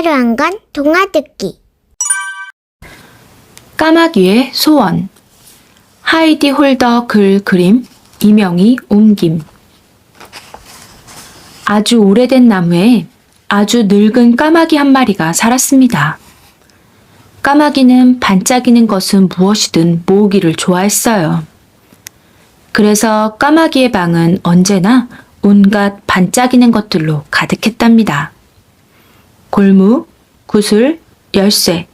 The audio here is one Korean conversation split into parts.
하루 한 권 동화 듣기. 까마귀의 소원. 하이디 홀더 글 그림, 이명희 옮김. 아주 오래된 나무에 아주 늙은 까마귀 한 마리가 살았습니다. 까마귀는 반짝이는 것은 무엇이든 모으기를 좋아했어요. 그래서 까마귀의 방은 언제나 온갖 반짝이는 것들로 가득했답니다. 골무, 구슬, 열쇠.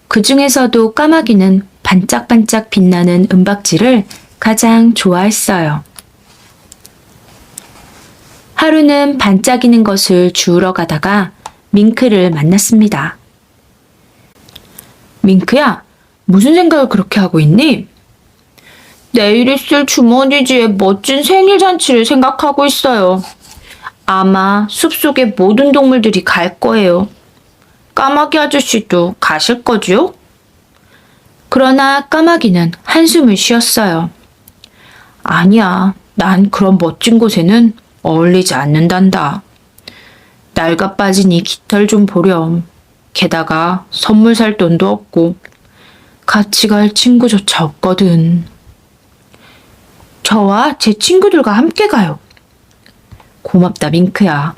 그 중에서도 까마귀는 반짝반짝 빛나는 은박지를 가장 좋아했어요. 하루는 반짝이는 것을 주우러 가다가 밍크를 만났습니다. 밍크야, 무슨 생각을 그렇게 하고 있니? 내일 있을 주머니지의 멋진 생일 잔치를 생각하고 있어요. 아마 숲속의 모든 동물들이 갈 거예요. 까마귀 아저씨도 가실 거죠? 그러나 까마귀는 한숨을 쉬었어요. 아니야, 난 그런 멋진 곳에는 어울리지 않는단다. 낡아 빠진 이 깃털 좀 보렴. 게다가 선물 살 돈도 없고 같이 갈 친구조차 없거든. 저와 제 친구들과 함께 가요. 고맙다, 밍크야.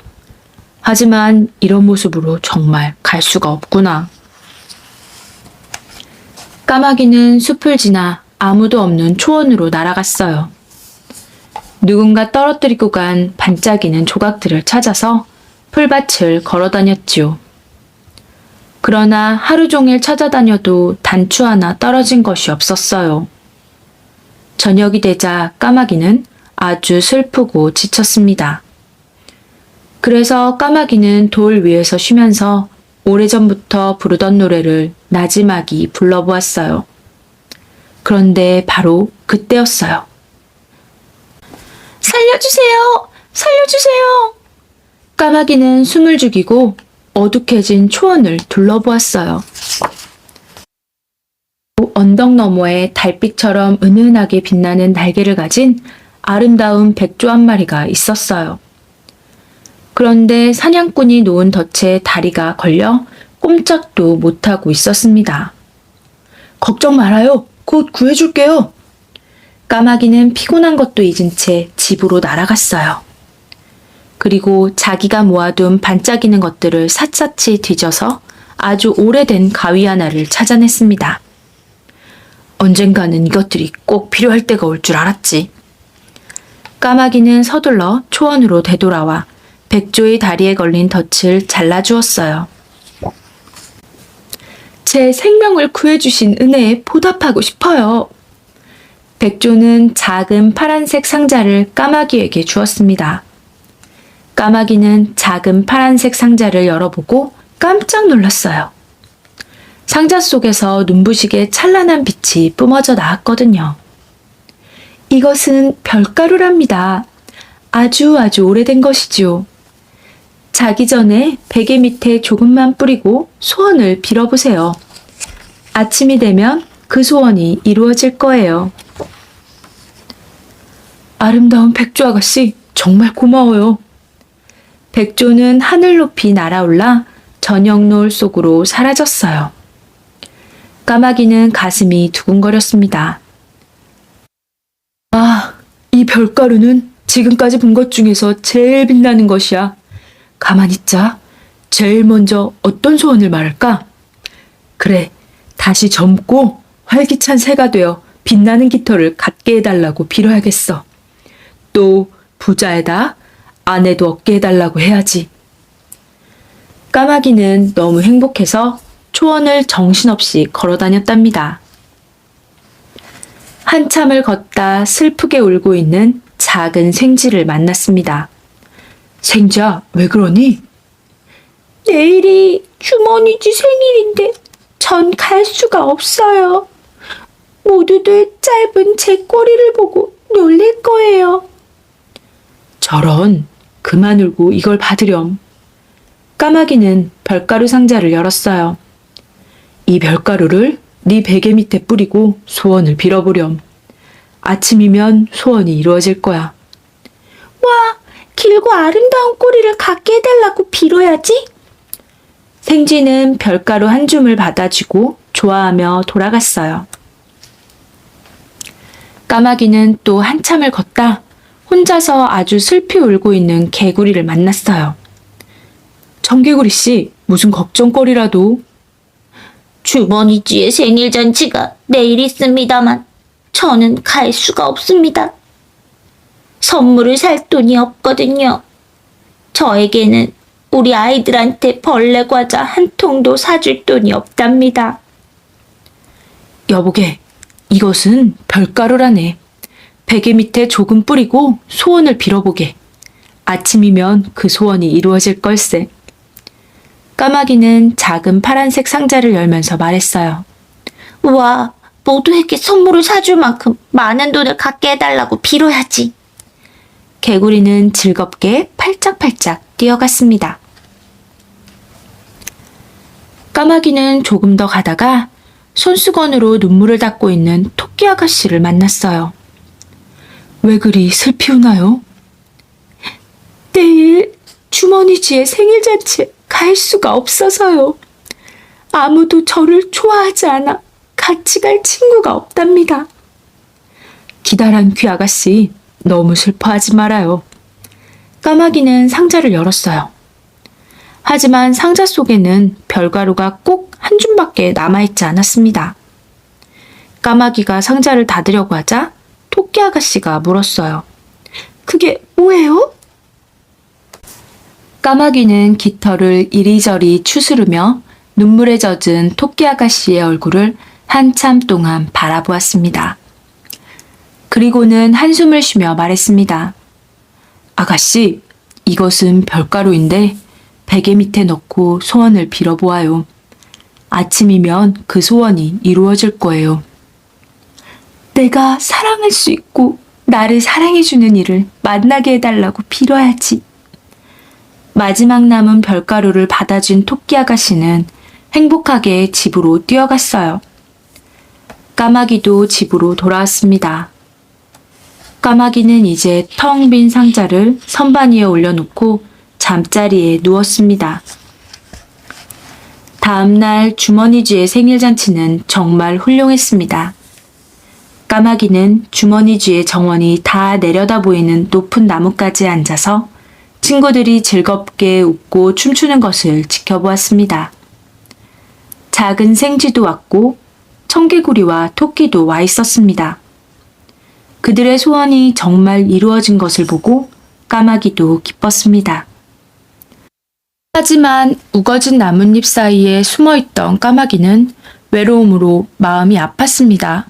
하지만 이런 모습으로 정말 갈 수가 없구나. 까마귀는 숲을 지나 아무도 없는 초원으로 날아갔어요. 누군가 떨어뜨리고 간 반짝이는 조각들을 찾아서 풀밭을 걸어 다녔지요. 그러나 하루 종일 찾아다녀도 단추 하나 떨어진 것이 없었어요. 저녁이 되자 까마귀는 아주 슬프고 지쳤습니다. 그래서 까마귀는 돌 위에서 쉬면서 오래전부터 부르던 노래를 나지막이 불러보았어요. 그런데 바로 그때였어요. 살려주세요! 살려주세요! 까마귀는 숨을 죽이고 어둑해진 초원을 둘러보았어요. 언덕 너머에 달빛처럼 은은하게 빛나는 날개를 가진 아름다운 백조 한 마리가 있었어요. 그런데 사냥꾼이 놓은 덫에 다리가 걸려 꼼짝도 못하고 있었습니다. 걱정 말아요. 곧 구해줄게요. 까마귀는 피곤한 것도 잊은 채 집으로 날아갔어요. 그리고 자기가 모아둔 반짝이는 것들을 샅샅이 뒤져서 아주 오래된 가위 하나를 찾아냈습니다. 언젠가는 이것들이 꼭 필요할 때가 올 줄 알았지. 까마귀는 서둘러 초원으로 되돌아와 백조의 다리에 걸린 덫을 잘라주었어요. 제 생명을 구해주신 은혜에 보답하고 싶어요. 백조는 작은 파란색 상자를 까마귀에게 주었습니다. 까마귀는 작은 파란색 상자를 열어보고 깜짝 놀랐어요. 상자 속에서 눈부시게 찬란한 빛이 뿜어져 나왔거든요. 이것은 별가루랍니다. 아주 오래된 것이지요. 자기 전에 베개 밑에 조금만 뿌리고 소원을 빌어보세요. 아침이 되면 그 소원이 이루어질 거예요. 아름다운 백조 아가씨, 정말 고마워요. 백조는 하늘 높이 날아올라 저녁 노을 속으로 사라졌어요. 까마귀는 가슴이 두근거렸습니다. 아, 이 별가루는 지금까지 본 것 중에서 제일 빛나는 것이야. 가만히 있자. 제일 먼저 어떤 소원을 말할까? 그래, 다시 젊고 활기찬 새가 되어 빛나는 깃털을 갖게 해달라고 빌어야겠어. 또 부자에다 아내도 얻게 해달라고 해야지. 까마귀는 너무 행복해서 초원을 정신없이 걸어 다녔답니다. 한참을 걷다 슬프게 울고 있는 작은 생쥐를 만났습니다. 생쥐야, 왜 그러니? 내일이 주머니쥐 생일인데 전 갈 수가 없어요. 모두들 짧은 제 꼬리를 보고 놀릴 거예요. 저런, 그만 울고 이걸 받으렴. 까마귀는 별가루 상자를 열었어요. 이 별가루를 네 베개 밑에 뿌리고 소원을 빌어보렴. 아침이면 소원이 이루어질 거야. 와, 길고 아름다운 꼬리를 갖게 해달라고 빌어야지. 생쥐는 별가루 한 줌을 받아주고 좋아하며 돌아갔어요. 까마귀는 또 한참을 걷다 혼자서 아주 슬피 울고 있는 개구리를 만났어요. 청개구리 씨, 무슨 걱정거리라도. 주머니쥐의 생일 잔치가 내일 있습니다만 저는 갈 수가 없습니다. 선물을 살 돈이 없거든요. 저에게는 우리 아이들한테 벌레 과자 한 통도 사줄 돈이 없답니다. 여보게, 이것은 별가루라네. 베개 밑에 조금 뿌리고 소원을 빌어보게. 아침이면 그 소원이 이루어질 걸세. 까마귀는 작은 파란색 상자를 열면서 말했어요. 우와, 모두에게 선물을 사줄 만큼 많은 돈을 갖게 해달라고 빌어야지. 개구리는 즐겁게 팔짝팔짝 뛰어갔습니다. 까마귀는 조금 더 가다가 손수건으로 눈물을 닦고 있는 토끼 아가씨를 만났어요. 왜 그리 슬피 우나요? 내일 주머니쥐의 생일잔치에 갈 수가 없어서요. 아무도 저를 좋아하지 않아 같이 갈 친구가 없답니다. 기다란 귀 아가씨, 너무 슬퍼하지 말아요. 까마귀는 상자를 열었어요. 하지만 상자 속에는 별가루가 꼭 한 줌밖에 남아있지 않았습니다. 까마귀가 상자를 닫으려고 하자 토끼 아가씨가 물었어요. 그게 뭐예요? 까마귀는 깃털을 이리저리 추스르며 눈물에 젖은 토끼 아가씨의 얼굴을 한참 동안 바라보았습니다. 그리고는 한숨을 쉬며 말했습니다. 아가씨, 이것은 별가루인데 베개 밑에 넣고 소원을 빌어보아요. 아침이면 그 소원이 이루어질 거예요. 내가 사랑할 수 있고 나를 사랑해주는 이를 만나게 해달라고 빌어야지. 마지막 남은 별가루를 받아준 토끼 아가씨는 행복하게 집으로 뛰어갔어요. 까마귀도 집으로 돌아왔습니다. 까마귀는 이제 텅 빈 상자를 선반 위에 올려놓고 잠자리에 누웠습니다. 다음날 주머니쥐의 생일잔치는 정말 훌륭했습니다. 까마귀는 주머니쥐의 정원이 다 내려다 보이는 높은 나뭇가지에 앉아서 친구들이 즐겁게 웃고 춤추는 것을 지켜보았습니다. 작은 생쥐도 왔고 청개구리와 토끼도 와 있었습니다. 그들의 소원이 정말 이루어진 것을 보고 까마귀도 기뻤습니다. 하지만 우거진 나뭇잎 사이에 숨어있던 까마귀는 외로움으로 마음이 아팠습니다.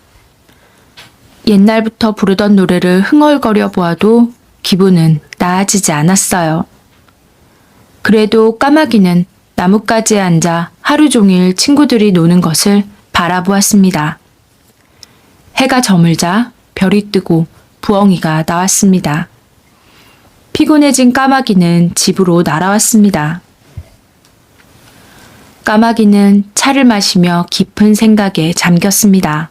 옛날부터 부르던 노래를 흥얼거려 보아도 기분은 나아지지 않았어요. 그래도 까마귀는 나뭇가지에 앉아 하루 종일 친구들이 노는 것을 바라보았습니다. 해가 저물자 별이 뜨고 부엉이가 나왔습니다. 피곤해진 까마귀는 집으로 날아왔습니다. 까마귀는 차를 마시며 깊은 생각에 잠겼습니다.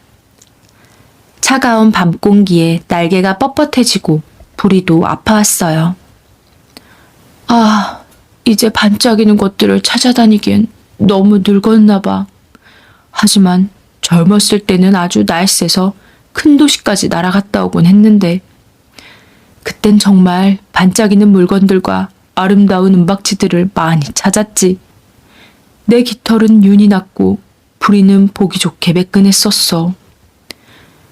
차가운 밤 공기에 날개가 뻣뻣해지고 부리도 아파왔어요. 아, 이제 반짝이는 것들을 찾아다니기엔 너무 늙었나 봐. 하지만 젊었을 때는 아주 날쌔서 큰 도시까지 날아갔다 오곤 했는데 그땐 정말 반짝이는 물건들과 아름다운 은박지들을 많이 찾았지. 내 깃털은 윤이 났고 부리는 보기 좋게 매끈했었어.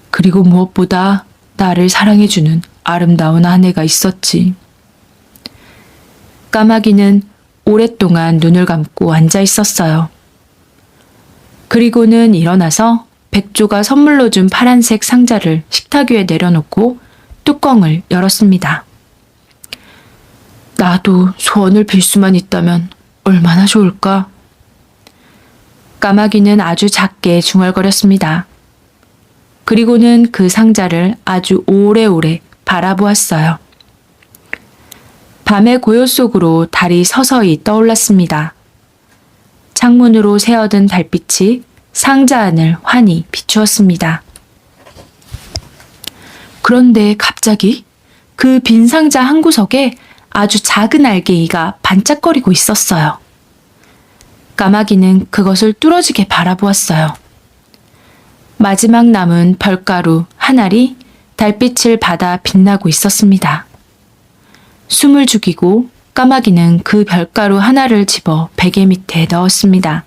그리고 무엇보다 나를 사랑해주는 아름다운 아내가 있었지. 까마귀는 오랫동안 눈을 감고 앉아 있었어요. 그리고는 일어나서 백조가 선물로 준 파란색 상자를 식탁 위에 내려놓고 뚜껑을 열었습니다. 나도 소원을 빌 수만 있다면 얼마나 좋을까? 까마귀는 아주 작게 중얼거렸습니다. 그리고는 그 상자를 아주 오래오래 바라보았어요. 밤의 고요 속으로 달이 서서히 떠올랐습니다. 창문으로 새어든 달빛이 상자 안을 환히 비추었습니다. 그런데 갑자기 그 빈 상자 한 구석에 아주 작은 알갱이가 반짝거리고 있었어요. 까마귀는 그것을 뚫어지게 바라보았어요. 마지막 남은 별가루 한 알이 달빛을 받아 빛나고 있었습니다. 숨을 죽이고 까마귀는 그 별가루 하나를 집어 베개 밑에 넣었습니다.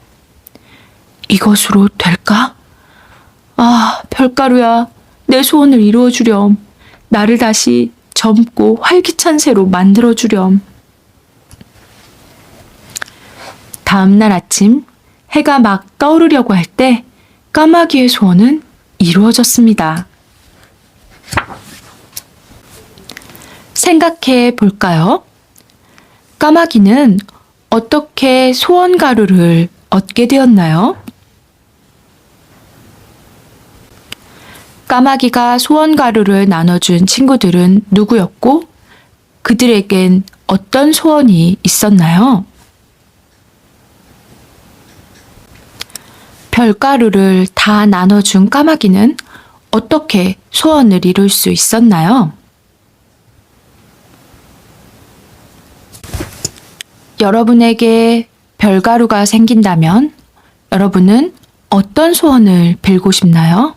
이것으로 될까? 아, 별가루야, 내 소원을 이루어주렴. 나를 다시 젊고 활기찬 새로 만들어주렴. 다음 날 아침 해가 막 떠오르려고 할 때 까마귀의 소원은 이루어졌습니다. 생각해 볼까요? 까마귀는 어떻게 소원 가루를 얻게 되었나요? 까마귀가 소원 가루를 나눠준 친구들은 누구였고 그들에겐 어떤 소원이 있었나요? 별가루를 다 나눠준 까마귀는 어떻게 소원을 이룰 수 있었나요? 여러분에게 별가루가 생긴다면 여러분은 어떤 소원을 빌고 싶나요?